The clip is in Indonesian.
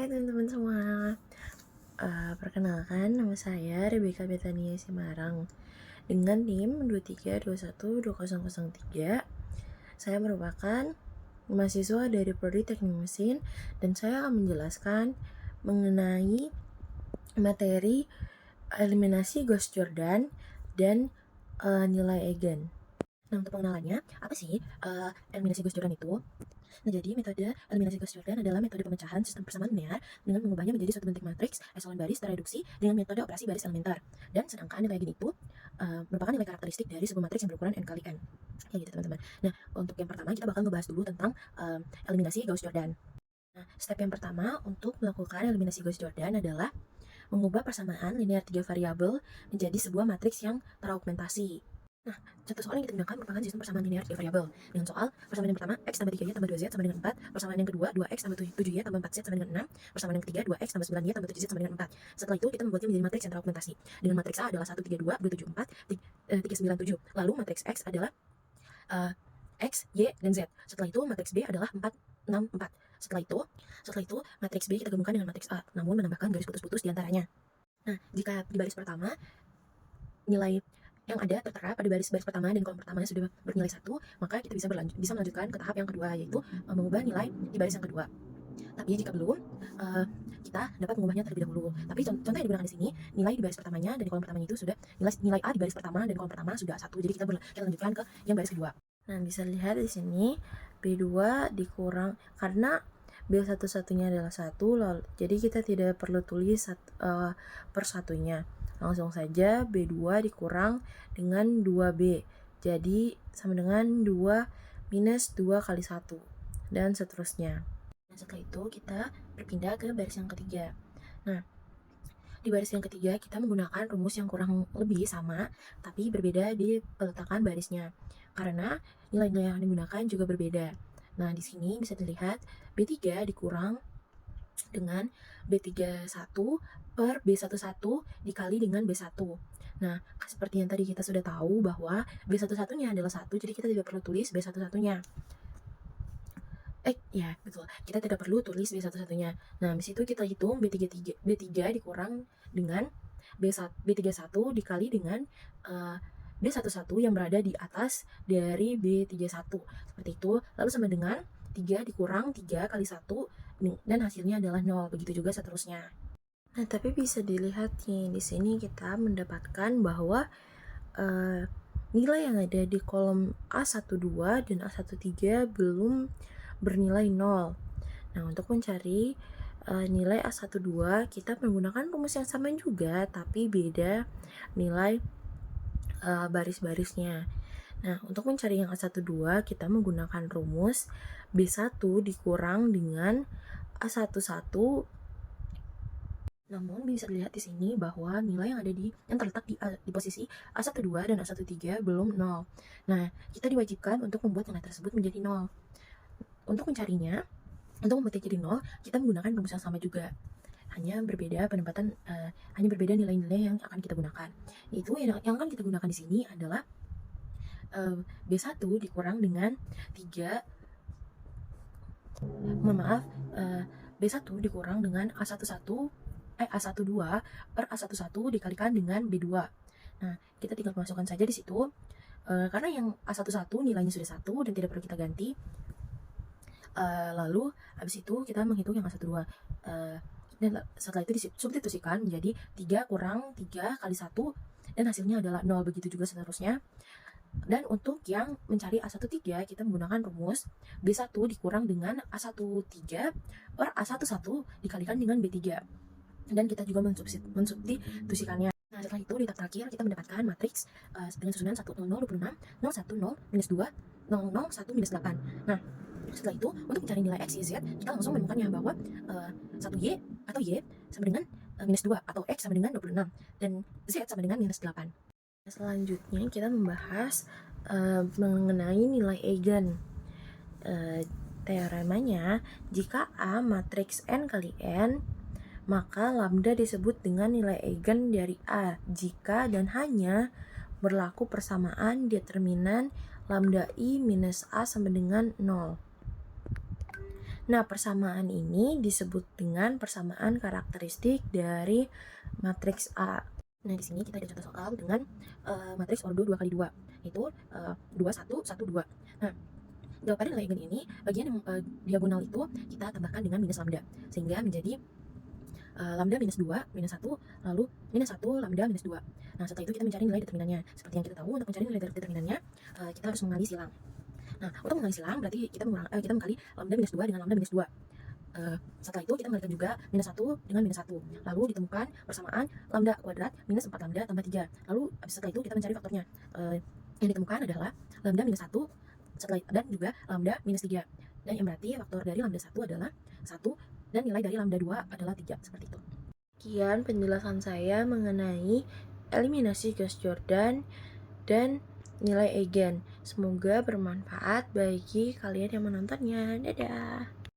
Hai teman-teman semua, perkenalkan nama saya Rebecca Betania Simarang dengan NIM 23212003. Saya merupakan mahasiswa dari Prodi Teknik Mesin dan saya akan menjelaskan mengenai materi eliminasi Gauss Jordan dan nilai eigen. Nah, untuk pengenalannya, apa sih eliminasi Gauss Jordan itu? Nah, jadi metode eliminasi Gauss Jordan adalah metode pemecahan sistem persamaan linear dengan mengubahnya menjadi suatu bentuk matriks eselon baris tereduksi dengan metode operasi baris elementer. Dan sedangkan nilai eigen itu merupakan nilai karakteristik dari sebuah matriks yang berukuran n kali n. Ya gitu teman-teman. Nah, untuk yang pertama kita bakal ngebahas dulu tentang eliminasi Gauss Jordan. Nah, step yang pertama untuk melakukan eliminasi Gauss Jordan adalah mengubah persamaan linear 3 variabel menjadi sebuah matriks yang teraugmentasi. Nah, contoh soal yang kita gunakan merupakan sistem persamaan linear 3 variabel. Dengan soal persamaan yang pertama, x tambah 3y tambah 2z sama dengan 4. Persamaan yang kedua, 2x tambah 7y tambah 4z sama dengan 6. Persamaan yang ketiga, 2x tambah 9y tambah 7z sama dengan 4. Setelah itu, kita membuatnya menjadi matriks yang teraugmentasi. Dengan matriks A adalah 1, 3, 2, 2, 7, 4, 3, 9, 7. Lalu matriks X adalah X, Y, dan Z. Setelah itu, matriks B adalah 4, 6, 4. Setelah itu matriks B kita gabungkan dengan matriks A, namun menambahkan garis putus-putus di antaranya. Nah, jika di baris pertama nilai yang ada tertera pada baris pertama dan kolom pertama sudah bernilai 1, maka kita bisa melanjutkan ke tahap yang kedua, yaitu mengubah nilai di baris yang kedua. Tapi jika belum, kita dapat mengubahnya terlebih dahulu. Tapi contoh yang digunakan di sini, nilai di baris pertamanya dan kolom pertamanya itu sudah nilai A di baris pertama dan kolom pertama sudah 1. Jadi kita lanjutkan ke yang baris kedua. Nah, bisa lihat di sini B2 dikurang karena B satu-satunya adalah 1, lalu jadi kita tidak perlu tulis per satunya. Langsung saja B2 dikurang dengan 2B. Jadi sama dengan 2 minus 2 kali 1 dan seterusnya. Nah, setelah itu kita berpindah ke baris yang ketiga. Nah, di baris yang ketiga kita menggunakan rumus yang kurang lebih sama, tapi berbeda di peletakan barisnya. Karena nilai-nilai yang digunakan juga berbeda. Nah, di sini bisa dilihat B3 dikurang dengan B31 per B11 dikali dengan B1. Nah, seperti yang tadi kita sudah tahu bahwa B11-nya adalah 1, jadi kita tidak perlu tulis B11-nya. Ya, betul. Kita tidak perlu tulis B11-nya. Nah, habis itu kita hitung B3 dikurang dengan B31 dikali dengan B11 yang berada di atas dari B31. Seperti itu. Lalu sama dengan 3 dikurang 3 kali 1 dan hasilnya adalah 0. Begitu juga seterusnya. Nah, tapi bisa dilihat nih, di sini kita mendapatkan bahwa nilai yang ada di kolom A12 dan A13 belum bernilai 0. Nah, untuk mencari nilai A12 kita menggunakan rumus yang sama juga, tapi beda nilai baris-barisnya. Nah, untuk mencari yang A12 kita menggunakan rumus B1 dikurang dengan A11. Namun bisa dilihat di sini bahwa nilai yang terletak di posisi A12 dan A13 belum 0. Nah, kita diwajibkan untuk membuat nilai tersebut menjadi 0. Untuk mencarinya, untuk membuatnya jadi 0, kita menggunakan rumus yang sama juga. Hanya berbeda nilai-nilai yang akan kita gunakan. Yaitu yang akan kita gunakan di sini adalah B1 dikurang dengan 3 B1 dikurang dengan A12 per A11 dikalikan dengan B2. Nah, kita tinggal masukkan saja di situ. Karena yang A11 nilainya sudah 1 dan tidak perlu kita ganti. Lalu habis itu kita menghitung yang A12. Dan setelah itu disubstitusikan menjadi 3 kurang 3 kali 1 dan hasilnya adalah 0. Begitu juga seterusnya. Dan untuk yang mencari A13 kita menggunakan rumus B1 dikurang dengan A13 per A11 dikalikan dengan B3. Dan kita juga mensubstitusikannya. Nah, setelah itu di tahap terakhir kita mendapatkan matriks dengan susunan 1, 0, 0, 26, 0, 1, 0, minus 2, 0, 0, 1, minus 8. Nah, setelah itu untuk mencari nilai X, Y, Z kita langsung menemukannya bahwa 1Y atau Y sama dengan minus 2 atau X sama dengan 26 dan Z sama dengan minus 8. Selanjutnya kita membahas mengenai nilai eigen. Teoremanya, jika A matriks n kali n, maka lambda disebut dengan nilai eigen dari A jika dan hanya berlaku persamaan determinan lambda I minus A sama dengan 0. Nah, persamaan ini disebut dengan persamaan karakteristik dari matriks A. Nah, di sini kita ada contoh soal dengan matriks ordo 2 kali 2, itu 2, 1, 1, 2. Nah, pada nilai eigen ini, bagian yang diagonal itu kita tambahkan dengan minus lambda, sehingga menjadi lambda minus 2, minus 1, lalu minus 1, lambda minus 2. Nah, setelah itu kita mencari nilai determinannya. Seperti yang kita tahu, untuk mencari nilai determinannya, kita harus mengali silang. Nah, untuk mengali silang berarti kita mengkali lambda minus 2 dengan lambda minus 2. Setelah itu kita mengalikan juga minus 1 dengan minus 1. Lalu ditemukan persamaan lambda kuadrat minus 4 lambda tambah 3. Lalu setelah itu kita mencari faktornya. Yang ditemukan adalah lambda minus 1 dan juga lambda minus 3. Dan yang berarti faktor dari lambda 1 adalah 1 dan nilai dari lambda 2 adalah 3, seperti itu. Sekian penjelasan saya mengenai eliminasi Gauss-Jordan dan nilai eigen. Semoga bermanfaat bagi kalian yang menontonnya. Dadah!